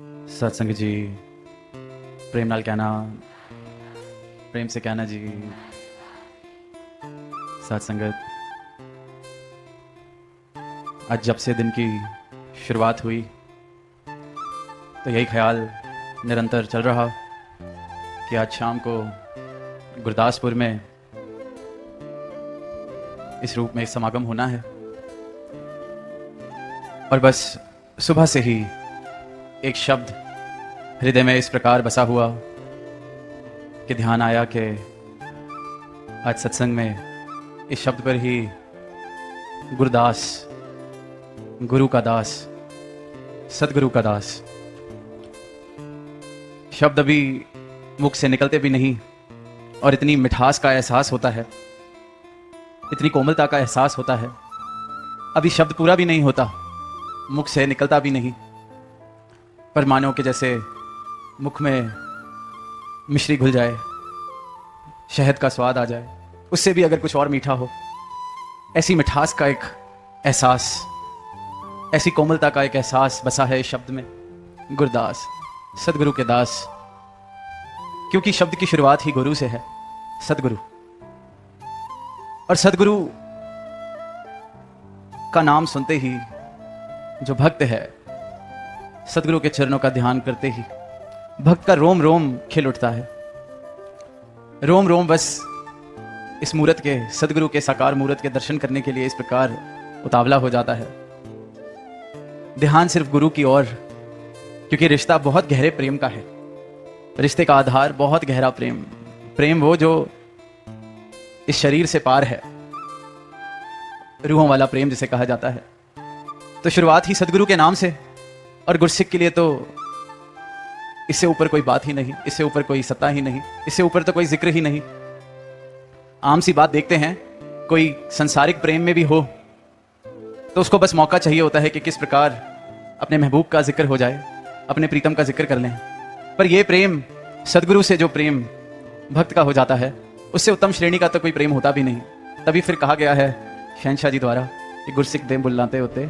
सत्संग जी, प्रेम नाल कहना, प्रेम से कहना जी। सत्संगत, आज जब से दिन की शुरुआत हुई तो यही ख्याल निरंतर चल रहा कि आज शाम को गुरदासपुर में इस रूप में समागम होना है। और बस सुबह से ही एक शब्द हृदय में इस प्रकार बसा हुआ कि ध्यान आया कि आज सत्संग में इस शब्द पर ही गुरदास, गुरु का दास, सदगुरु का दास शब्द अभी मुख से निकलते भी नहीं और इतनी मिठास का एहसास होता है, इतनी कोमलता का एहसास होता है, अभी शब्द पूरा भी नहीं होता, मुख से निकलता भी नहीं, पर मानो कि जैसे मुख में मिश्री घुल जाए, शहद का स्वाद आ जाए, उससे भी अगर कुछ और मीठा हो, ऐसी मिठास का एक एहसास, ऐसी कोमलता का एक एहसास बसा है इस शब्द में, गुरदास, सदगुरु के दास। क्योंकि शब्द की शुरुआत ही गुरु से है, सदगुरु। और सदगुरु का नाम सुनते ही जो भक्त है, सदगुरु के चरणों का ध्यान करते ही भक्त का रोम रोम खिल उठता है। रोम रोम बस इस मूरत के, सदगुरु के साकार मूरत के दर्शन करने के लिए इस प्रकार उतावला हो जाता है। ध्यान सिर्फ गुरु की ओर, क्योंकि रिश्ता बहुत गहरे प्रेम का है। रिश्ते का आधार बहुत गहरा प्रेम, प्रेम वो जो इस शरीर से पार है, रूहों वाला प्रेम जिसे कहा जाता है। तो शुरुआत ही सदगुरु के नाम से, और गुरसिख के लिए तो इससे ऊपर कोई बात ही नहीं, इससे ऊपर कोई सत्ता ही नहीं, इससे ऊपर तो कोई जिक्र ही नहीं। आम सी बात देखते हैं, कोई संसारिक प्रेम में भी हो तो उसको बस मौका चाहिए होता है कि किस प्रकार अपने महबूब का जिक्र हो जाए, अपने प्रीतम का जिक्र कर लें। पर यह प्रेम, सदगुरु से जो प्रेम भक्त का हो जाता है, उससे उत्तम श्रेणी का तो कोई प्रेम होता भी नहीं। तभी फिर कहा गया है शहनशाह जी द्वारा कि गुरसिख दे बुलाते होते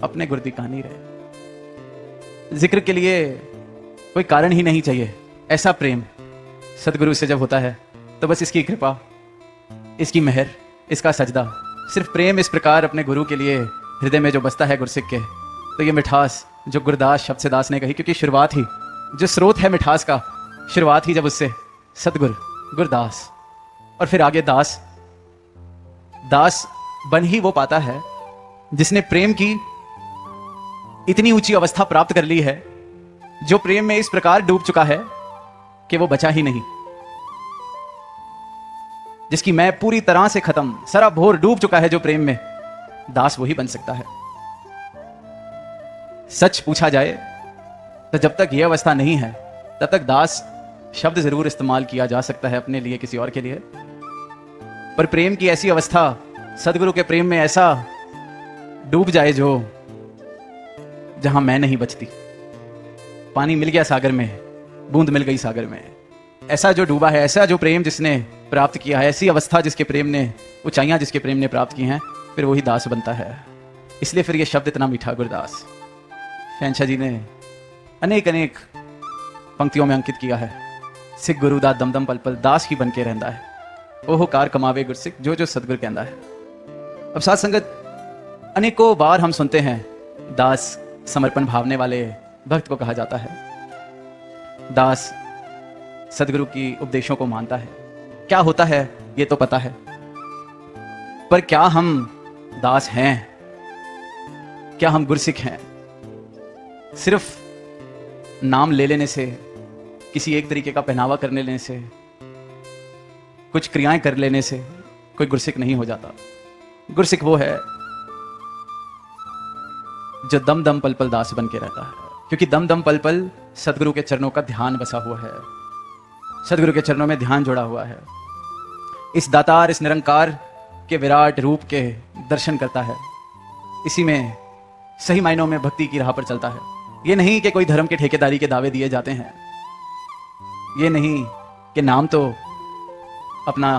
अपने गुरदी कहानी रहे। जिक्र के लिए कोई कारण ही नहीं चाहिए। ऐसा प्रेम सदगुरु से जब होता है तो बस इसकी कृपा, इसकी मेहर, इसका सजदा, सिर्फ प्रेम इस प्रकार अपने गुरु के लिए हृदय में जो बसता है गुरसिख के, तो ये मिठास जो गुरदास शब्द से दास ने कही, क्योंकि शुरुआत ही जो स्रोत है मिठास का, शुरुआत ही जब उससे सदगुरु, गुरदास, और फिर आगे दास। दास बन ही वो पाता है जिसने प्रेम की इतनी ऊंची अवस्था प्राप्त कर ली है, जो प्रेम में इस प्रकार डूब चुका है कि वो बचा ही नहीं, जिसकी मैं पूरी तरह से खत्म, सराबोर डूब चुका है जो प्रेम में, दास वही बन सकता है। सच पूछा जाए तो जब तक यह अवस्था नहीं है तब तक दास शब्द जरूर इस्तेमाल किया जा सकता है अपने लिए, किसी और के लिए, पर प्रेम की ऐसी अवस्था, सदगुरु के प्रेम में ऐसा डूब जाए जो जहां मैं नहीं बचती। पानी मिल गया सागर में, बूंद मिल गई सागर में, ऐसा जो डूबा है, ऐसा जो प्रेम जिसने प्राप्त किया है, ऐसी अवस्था जिसके प्रेम ने, ऊंचाइयां जिसके प्रेम ने प्राप्त की हैं, फिर वही दास बनता है। इसलिए फिर यह शब्द इतना मीठा, गुरदास। शहनशाह जी ने अनेक अनेक पंक्तियों में अंकित किया है, सिख गुरु दा दमदम पल पल दास ही बन के रहता है, ओहो कार कमावे गुरसिख जो जो सदगुरु कहता है। अब साथ संगत, अनेकों बार हम सुनते हैं दास समर्पण भावने वाले भक्त को कहा जाता है, दास सदगुरु की उपदेशों को मानता है। क्या होता है ये तो पता है, पर क्या हम दास हैं? क्या हम गुरसिख हैं? सिर्फ नाम ले लेने से, किसी एक तरीके का पहनावा करने लेने से, कुछ क्रियाएं कर लेने से कोई गुरसिख नहीं हो जाता। गुरसिख वो है जो दम दम पल पल दास बन के रहता है, क्योंकि दम दम पल पल सदगुरु के चरणों का ध्यान बसा हुआ है, सदगुरु के चरणों में ध्यान जोड़ा हुआ है। इस दातार, इस निरंकार के विराट रूप के दर्शन करता है, इसी में सही मायनों में भक्ति की राह पर चलता है। ये नहीं कि कोई धर्म के ठेकेदारी के दावे दिए जाते हैं, ये नहीं कि नाम तो अपना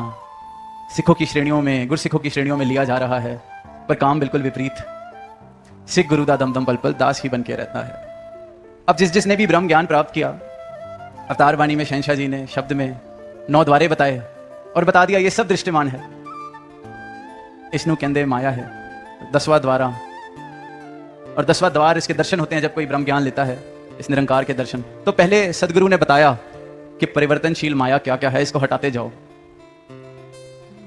सिखों की श्रेणियों में, गुरसिखों की श्रेणियों में लिया जा रहा है, पर काम बिल्कुल विपरीत। सिख गुरु दा दमदम पल पल दास ही बन के रहता है। अब जिसने भी ब्रह्म ज्ञान प्राप्त किया, अवतार वाणी में शहंशाह जी ने शब्द में 9 द्वारे बताए और बता दिया ये सब दृष्टिमान है। इसनु कहते माया है 10वां द्वारा, और 10वां द्वार इसके दर्शन होते हैं जब कोई ब्रह्म ज्ञान लेता है, इस निरंकार के दर्शन। तो पहले सदगुरु ने बताया कि परिवर्तनशील माया क्या क्या है, इसको हटाते जाओ।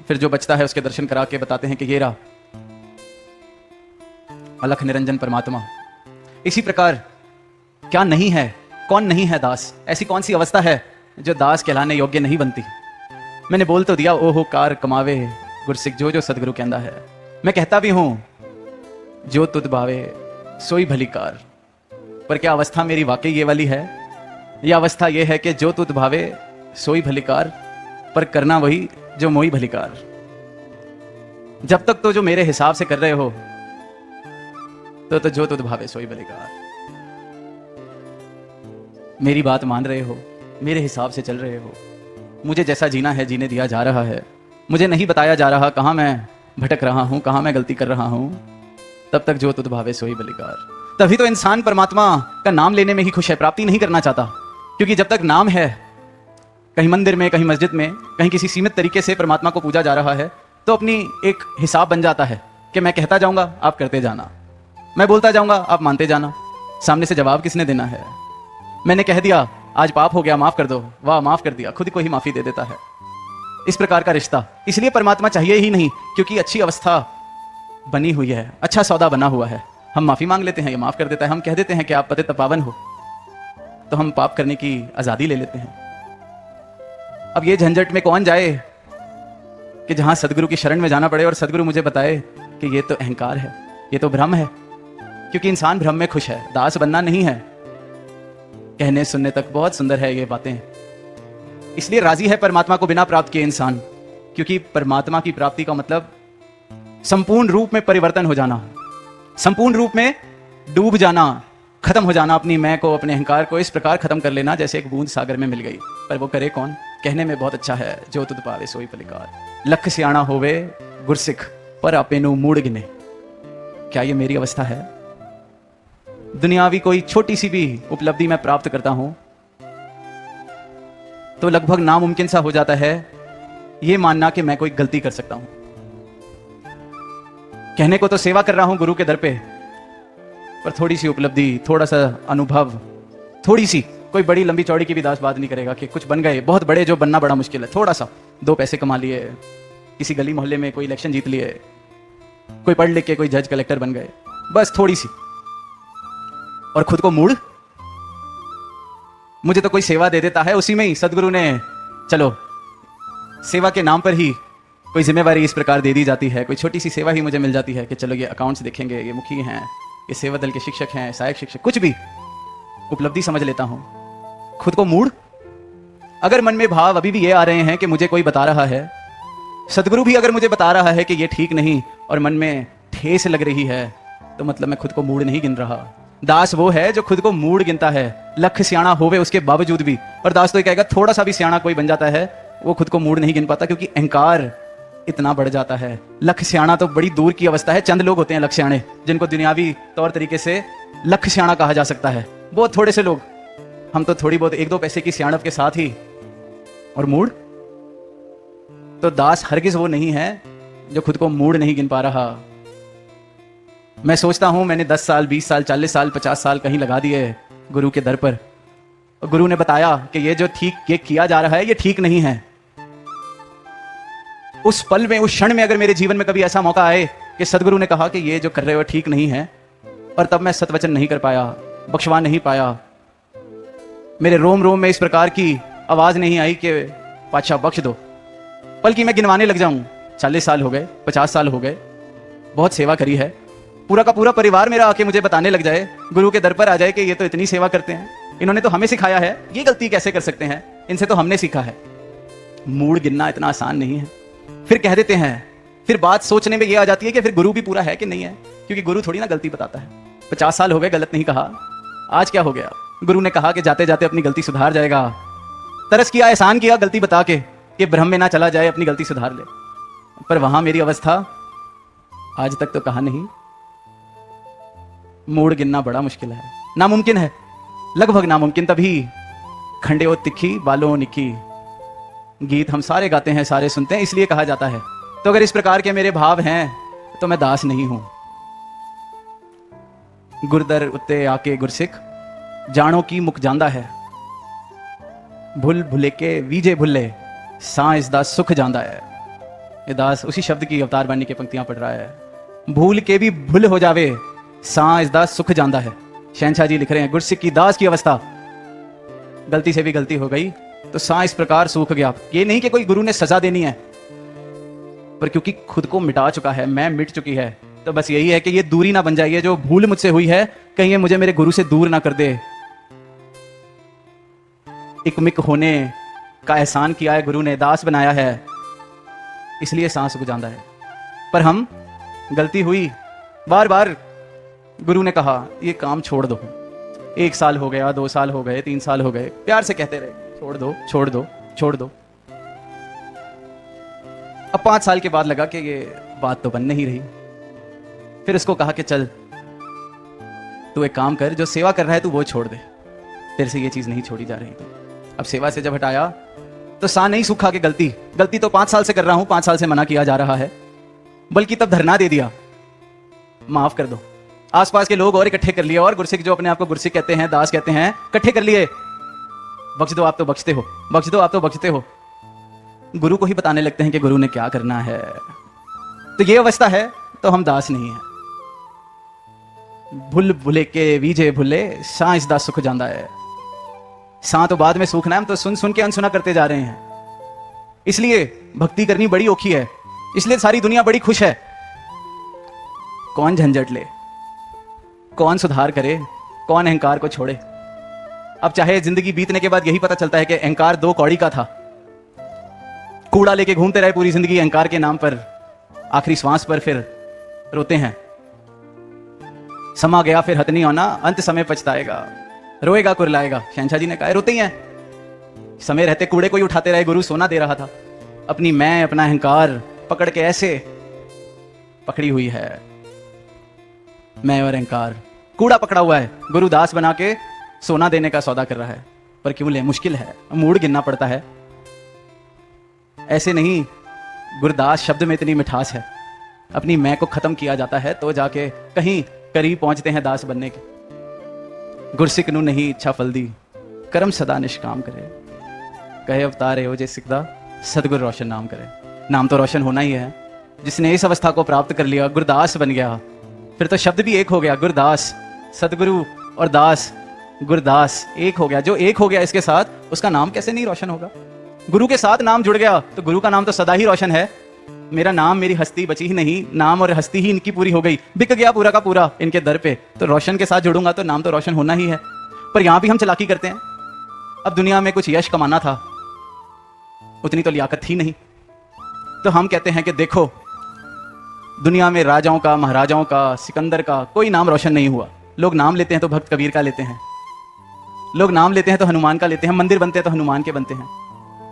फिर जो बचता है उसके दर्शन करा के बताते हैं कि ये रहा अलख निरंजन परमात्मा। इसी प्रकार क्या नहीं है, कौन नहीं है दास, ऐसी कौन सी अवस्था है जो दास कहलाने योग्य नहीं बनती। मैंने बोल तो दिया ओहो कार कमावे गुरसिख जो सदगुरु कहता है। मैं कहता भी हूं जो तुद भावे सोई भली कार, पर क्या अवस्था मेरी वाकई ये वाली है? यह अवस्था यह है कि जो तुद भावे सोई भली कार, पर करना वही जो मोई भली कार। जब तक तो जो मेरे हिसाब से कर रहे हो तो जो तुद भावे सोई भली कार, मेरी बात मान रहे हो, मेरे हिसाब से चल रहे हो, मुझे जैसा जीना है जीने दिया जा रहा है, मुझे नहीं बताया जा रहा कहां मैं भटक रहा हूं, कहां मैं गलती कर रहा हूं, तब तक जो तुद भावे सोई भली कार। तभी तो इंसान परमात्मा का नाम लेने में ही खुश है, प्राप्ति नहीं करना चाहता। क्योंकि जब तक नाम है, कहीं मंदिर में, कहीं मस्जिद में, कहीं किसी सीमित तरीके से परमात्मा को पूजा जा रहा है, तो अपनी एक हिसाब बन जाता है कि मैं कहता जाऊंगा आप करते जाना, मैं बोलता जाऊंगा आप मानते जाना, सामने से जवाब किसने देना है। मैंने कह दिया आज पाप हो गया माफ कर दो, वाह माफ कर दिया, खुद को ही माफी दे देता है। इस प्रकार का रिश्ता, इसलिए परमात्मा चाहिए ही नहीं, क्योंकि अच्छी अवस्था बनी हुई है, अच्छा सौदा बना हुआ है। हम माफी मांग लेते हैं, ये माफ कर देता है। हम कह देते हैं कि आप पतित पावन हो, तो हम पाप करने की आजादी ले लेते हैं। अब ये झंझट में कौन जाए कि जहां सदगुरु की शरण में जाना पड़े और सदगुरु मुझे बताए कि ये तो अहंकार है, ये तो भ्रम है। क्योंकि इंसान भ्रम में खुश है, दास बनना नहीं है। कहने सुनने तक बहुत सुंदर है ये बातें, इसलिए राजी है परमात्मा को बिना प्राप्त किए इंसान। क्योंकि परमात्मा की प्राप्ति का मतलब संपूर्ण रूप में परिवर्तन हो जाना, संपूर्ण रूप में डूब जाना, खत्म हो जाना, अपनी मैं को, अपने अहंकार को इस प्रकार खत्म कर लेना जैसे एक बूंद सागर में मिल गई। पर वो करे कौन? कहने में बहुत अच्छा है, जो तुद पावे सोई भलिकार। लख सियाणा होवे गुरसिख, पर आपे नु मूड़ गिने। क्या ये मेरी अवस्था है? दुनियावी कोई छोटी सी भी उपलब्धि मैं प्राप्त करता हूं तो लगभग नामुमकिन सा हो जाता है ये मानना कि मैं कोई गलती कर सकता हूं। कहने को तो सेवा कर रहा हूं गुरु के दर पे, पर थोड़ी सी उपलब्धि, थोड़ा सा अनुभव, थोड़ी सी, कोई बड़ी लंबी चौड़ी की भी दास बात नहीं करेगा कि कुछ बन गए बहुत बड़े, जो बनना बड़ा मुश्किल है। थोड़ा सा 2 पैसे कमा लिए, किसी गली मोहल्ले में कोई इलेक्शन जीत लिए, कोई पढ़ लिख के कोई जज कलेक्टर बन गए, बस थोड़ी सी। और खुद को मूड, मुझे तो कोई सेवा दे देता है, उसी में ही सदगुरु ने चलो सेवा के नाम पर ही कोई जिम्मेवारी इस प्रकार दे दी जाती है, कोई छोटी सी सेवा ही मुझे मिल जाती है कि चलो ये अकाउंट्स देखेंगे, ये मुखी हैं, ये सेवा दल के शिक्षक हैं, सहायक शिक्षक, कुछ भी उपलब्धि समझ लेता हूं। खुद को मूड, अगर मन में भाव अभी भी ये आ रहे हैं कि मुझे कोई बता रहा है, सदगुरु भी अगर मुझे बता रहा है कि ये ठीक नहीं, और मन में ठेस लग रही है, तो मतलब मैं खुद को मूड नहीं गिन रहा। दास वो है जो खुद को मूड गिनता है, लख सियाणा होवे उसके बावजूद भी। और दास तो ये कहेगा थोड़ा सा भी सियाणा कोई बन जाता है वो खुद को मूड नहीं गिन पाता, क्योंकि अहंकार इतना बढ़ जाता है। लख सियाणा तो बड़ी दूर की अवस्था है, चंद लोग होते हैं लख सियाणे, जिनको दुनियावी तौर तरीके से लख सियाणा कहा जा सकता है, बहुत थोड़े से लोग। हम तो थोड़ी बहुत 1-2 पैसे की सियाणत के साथ ही, और मूड तो दास हरगिज वो नहीं है जो खुद को मूड नहीं गिन पा रहा। मैं सोचता हूं मैंने 10 साल, 20 साल, 40 साल, 50 साल कहीं लगा दिए गुरु के दर पर, और गुरु ने बताया कि ये जो ठीक ये किया जा रहा है ये ठीक नहीं है। उस पल में, उस क्षण में अगर मेरे जीवन में कभी ऐसा मौका आए कि सदगुरु ने कहा कि ये जो कर रहे हो ठीक नहीं है, और तब मैं सतवचन नहीं कर पाया, बख्शवा नहीं पाया, मेरे रोम रोम में इस प्रकार की आवाज नहीं आई कि पातशाह बख्श दो, बल्कि मैं गिनवाने लग जाऊं 40 साल हो गए, 50 साल हो गए, बहुत सेवा करी है, पूरा का पूरा परिवार मेरा आके मुझे बताने लग जाए, गुरु के दर पर आ जाए कि ये तो इतनी सेवा करते हैं, इन्होंने तो हमें सिखाया है, ये गलती कैसे कर सकते हैं, इनसे तो हमने सीखा है। मूड गिनना इतना आसान नहीं है। फिर कह देते हैं, फिर बात सोचने में ये आ जाती है कि फिर गुरु भी पूरा है कि नहीं है, क्योंकि गुरु थोड़ी ना गलती बताता है। 50 साल हो गए गलत नहीं कहा, आज क्या हो गया? गुरु ने कहा कि जाते जाते अपनी गलती सुधार जाएगा, तरस किया, एहसान किया गलती बता के कि भ्रम में ना चला जाए, अपनी गलती सुधार ले। पर वहां मेरी अवस्था आज तक तो कहा नहीं। मूड गिनना बड़ा मुश्किल है, नामुमकिन है। लगभग नामुमकिन। तभी खंडे ओ तिखी बालों निकी, गीत हम सारे गाते हैं, सारे सुनते हैं, इसलिए कहा जाता है। तो अगर इस प्रकार के मेरे भाव हैं तो मैं दास नहीं हूं। गुरदर उत्ते आके गुरसिख, जानो की मुक जांदा है, भुल भुले के वीजे भुल्ले, सांस दास सुख जांदा है। ये दास उसी शब्द की अवतार बानी की पंक्तियां पढ़ रहा है। भूल के भी भूल हो जावे, सांस दास सुख जांदा है। शहनशाह जी लिख रहे हैं, गुरसिख की दास की अवस्था, गलती से भी गलती हो गई तो सा इस प्रकार सूख गया। ये नहीं कि कोई गुरु ने सजा देनी है, पर क्योंकि खुद को मिटा चुका है, मैं मिट चुकी है, तो बस यही है कि ये दूरी ना बन जाए। ये जो भूल मुझसे हुई है कहीं ये मुझे मेरे गुरु से दूर ना कर दे। इकमिक होने का एहसान किया है गुरु ने, दास बनाया है, इसलिए सांस रुक जाता है। पर हम गलती हुई, बार बार गुरु ने कहा ये काम छोड़ दो। 1 साल हो गया, 2 साल हो गए, 3 साल हो गए, प्यार से कहते रहे छोड़ दो छोड़ दो छोड़ दो। अब 5 साल के बाद लगा कि ये बात तो बन नहीं रही। फिर उसको कहा कि चल तू एक काम कर, जो सेवा कर रहा है तू वो छोड़ दे, तेरे से ये चीज नहीं छोड़ी जा रही। तो अब सेवा से जब हटाया तो सा नहीं सूखा कि गलती तो 5 साल से कर रहा हूं, 5 साल से मना किया जा रहा है, बल्कि तब धरना दे दिया, माफ कर दो। आसपास के लोग और इकट्ठे कर लिए, और गुरसिख जो अपने आप को गुरसिख कहते हैं, दास कहते हैं, इकट्ठे कर लिए, बख्श दो आप तो बख्शते हो, बख्श दो आप तो बख्शते हो। गुरु को ही बताने लगते हैं कि गुरु ने क्या करना है। तो ये अवस्था है तो हम दास नहीं है। भुल भुले के वीजे भुले, सांस दास सुख जांदा है। सा तो बाद में सूखना है, हम तो सुन सुन के अनसुना करते जा रहे हैं। इसलिए भक्ति करनी बड़ी औखी है, इसलिए सारी दुनिया बड़ी खुश है। कौन झंझट ले, कौन सुधार करे, कौन अहंकार को छोड़े। अब चाहे जिंदगी बीतने के बाद यही पता चलता है कि अहंकार 2 कौड़ी का था। कूड़ा लेके घूमते रहे पूरी जिंदगी अहंकार के नाम पर, आखिरी श्वास पर फिर रोते हैं, समा गया फिर हथ नहीं होना, अंत समय पछताएगा, रोएगा कुरलाएगा। शहनशाह जी ने कहा रोते ही हैं, समय रहते कूड़े को ही उठाते रहे। गुरु सोना दे रहा था, अपनी मैं अपना अहंकार पकड़ के ऐसे पकड़ी हुई है, मैं और अहंकार कूड़ा पकड़ा हुआ है। गुरु दास बना के सोना देने का सौदा कर रहा है, पर क्यों ले, मुश्किल है, मूड गिनना पड़ता है। ऐसे नहीं, गुरदास शब्द में इतनी मिठास है। अपनी मैं को खत्म किया जाता है तो जाके कहीं करीब पहुंचते हैं दास बनने के। गुरसिख नू नहीं इच्छा फल दी, कर्म सदा निष्काम करे, कहे अवतार हो जे सिकदा, सदगुरु रोशन नाम करे। नाम तो रोशन होना ही है। जिसने इस अवस्था को प्राप्त कर लिया, गुरदास बन गया, फिर तो शब्द भी एक हो गया, गुरदास। सदगुरु और दास, गुरदास एक हो गया। जो एक हो गया इसके साथ, उसका नाम कैसे नहीं रोशन होगा। गुरु के साथ नाम जुड़ गया तो गुरु का नाम तो सदा ही रोशन है। मेरा नाम, मेरी हस्ती बची ही नहीं, नाम और हस्ती ही इनकी पूरी हो गई, बिक गया पूरा का पूरा इनके दर पे। तो रोशन के साथ जुड़ूंगा तो नाम तो रोशन होना ही है। पर यहां भी हम चालाकी करते हैं। अब दुनिया में कुछ यश कमाना था, उतनी तो लियाकत थी नहीं, तो हम कहते हैं कि देखो दुनिया में राजाओं का, महाराजाओं का, सिकंदर का कोई नाम रोशन नहीं हुआ। लोग नाम लेते हैं तो भक्त कबीर का लेते हैं, लोग नाम लेते हैं तो हनुमान का लेते हैं, मंदिर बनते हैं तो हनुमान के बनते हैं।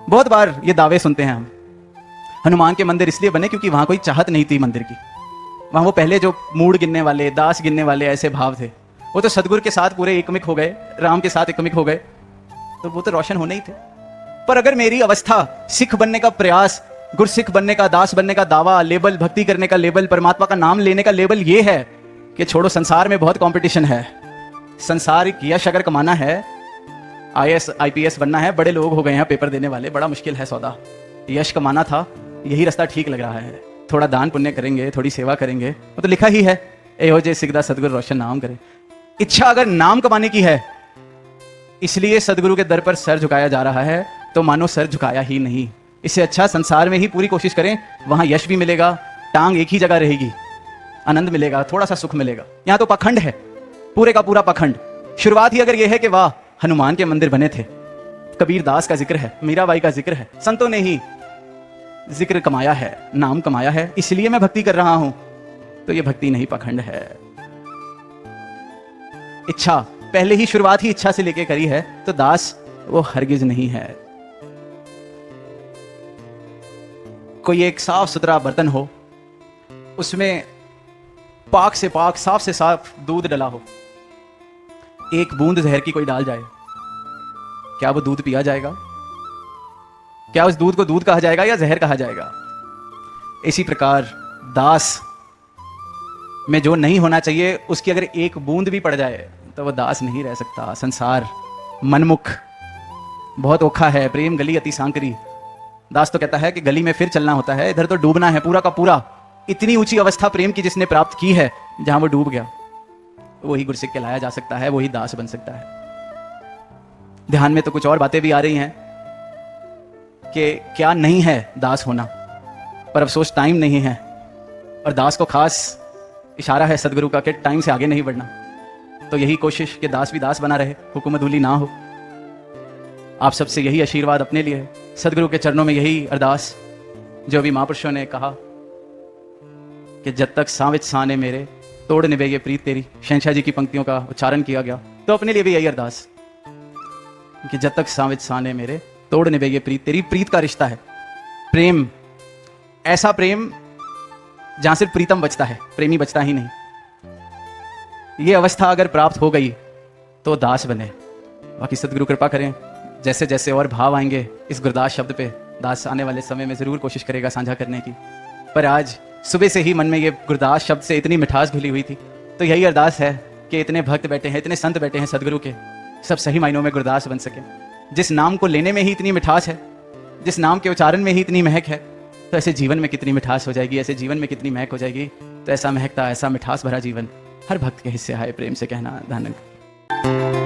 बहुत बार ये दावे सुनते हैं हम, हनुमान के मंदिर इसलिए बने क्योंकि वहां कोई चाहत नहीं थी मंदिर की। वहां वो पहले जो मूड गिनने वाले, दास गिनने वाले ऐसे भाव थे, वो तो सदगुरु के साथ पूरे एकमिक हो गए, राम के साथ एकमिक हो गए, तो वो तो रोशन होने ही थे। पर अगर मेरी अवस्था सिख बनने का प्रयास, गुरसिख बनने का, दास बनने का दावा, लेबल, भक्ति करने का लेबल, परमात्मा का नाम लेने का लेबल ये है कि छोड़ो संसार में बहुत कंपटीशन है, संसारिक यश अगर कमाना है, IAS IPS बनना है, बड़े लोग हो गए हैं पेपर देने वाले, बड़ा मुश्किल है सौदा। यश कमाना था, यही रास्ता ठीक लग रहा है, थोड़ा दान पुण्य करेंगे, थोड़ी सेवा करेंगे, वो तो लिखा ही है, एहो जे सिकदा सदगुरु रोशन नाम करे। इच्छा अगर नाम कमाने की है, इसलिए सदगुरु के दर पर सर झुकाया जा रहा है, तो मानो सर झुकाया ही नहीं। इससे अच्छा संसार में ही पूरी कोशिश करें, वहां यश भी मिलेगा, टांग एक ही जगह रहेगी, आनंद मिलेगा, थोड़ा सा सुख मिलेगा। यहां तो पाखंड है, पूरे का पूरा पाखंड। शुरुआत ही अगर यह है कि वाह हनुमान के मंदिर बने थे, कबीर दास का जिक्र है, मीराबाई का जिक्र है, संतों ने ही जिक्र कमाया है, नाम कमाया है, इसलिए मैं भक्ति कर रहा हूं, तो यह भक्ति नहीं, पाखंड है। इच्छा पहले ही, शुरुआत ही इच्छा से लेके करी है, तो दास वो हरगिज नहीं है। कोई एक साफ सुथरा बर्तन हो, उसमें पाक से पाक, साफ से साफ दूध डला हो, एक बूंद जहर की कोई डाल जाए, क्या वो दूध पिया जाएगा? क्या उस दूध को दूध कहा जाएगा या जहर कहा जाएगा? इसी प्रकार दास में जो नहीं होना चाहिए, उसकी अगर एक बूंद भी पड़ जाए तो वह दास नहीं रह सकता। संसार मनमुख बहुत ओखा है, प्रेम गली अति सांकरी। दास तो कहता है कि गली में फिर चलना होता है, इधर तो डूबना है पूरा का पूरा। इतनी ऊंची अवस्था प्रेम की जिसने प्राप्त की है, जहां वो डूब गया, वही गुरसिक कहलाया जा सकता है, वही दास बन सकता है। ध्यान में तो कुछ और बातें भी आ रही हैं कि क्या नहीं है दास होना, पर अफसोस टाइम नहीं है। और दास को खास इशारा है सदगुरु का कि टाइम से आगे नहीं बढ़ना। तो यही कोशिश कि दास भी दास बना रहे, हुकूमत धूली ना हो। आप सबसे यही आशीर्वाद अपने लिए है, सदगुरु के चरणों में यही अरदास जो अभी महापुरुषों ने कहा कि जब तक सांवित साने मेरे तोड़ निभे ये प्रीत तेरी। शहंशाह जी की पंक्तियों का उच्चारण किया गया, तो अपने लिए भी यही अरदास कि जब तक सांवित साने मेरे तोड़ निभे ये प्रीत तेरी। प्रीत का रिश्ता है, प्रेम, ऐसा प्रेम जहां सिर्फ प्रीतम बचता है, प्रेमी बचता ही नहीं। ये अवस्था अगर प्राप्त हो गई तो दास बने। बाकी सदगुरु कृपा करें, जैसे जैसे और भाव आएंगे इस गुरदास शब्द पे, दास आने वाले समय में जरूर कोशिश करेगा साझा करने की। पर आज सुबह से ही मन में ये गुरदास शब्द से इतनी मिठास घुली हुई थी, तो यही अरदास है कि इतने भक्त बैठे हैं, इतने संत बैठे हैं सदगुरु के, सब सही मायनों में गुरदास बन सके। जिस नाम को लेने में ही इतनी मिठास है, जिस नाम के उच्चारण में ही इतनी महक है, तो ऐसे जीवन में कितनी मिठास हो जाएगी, ऐसे जीवन में कितनी महक हो जाएगी। तो ऐसा महकता, ऐसा मिठास भरा जीवन हर भक्त के हिस्से आए। प्रेम से कहना धन्यवाद।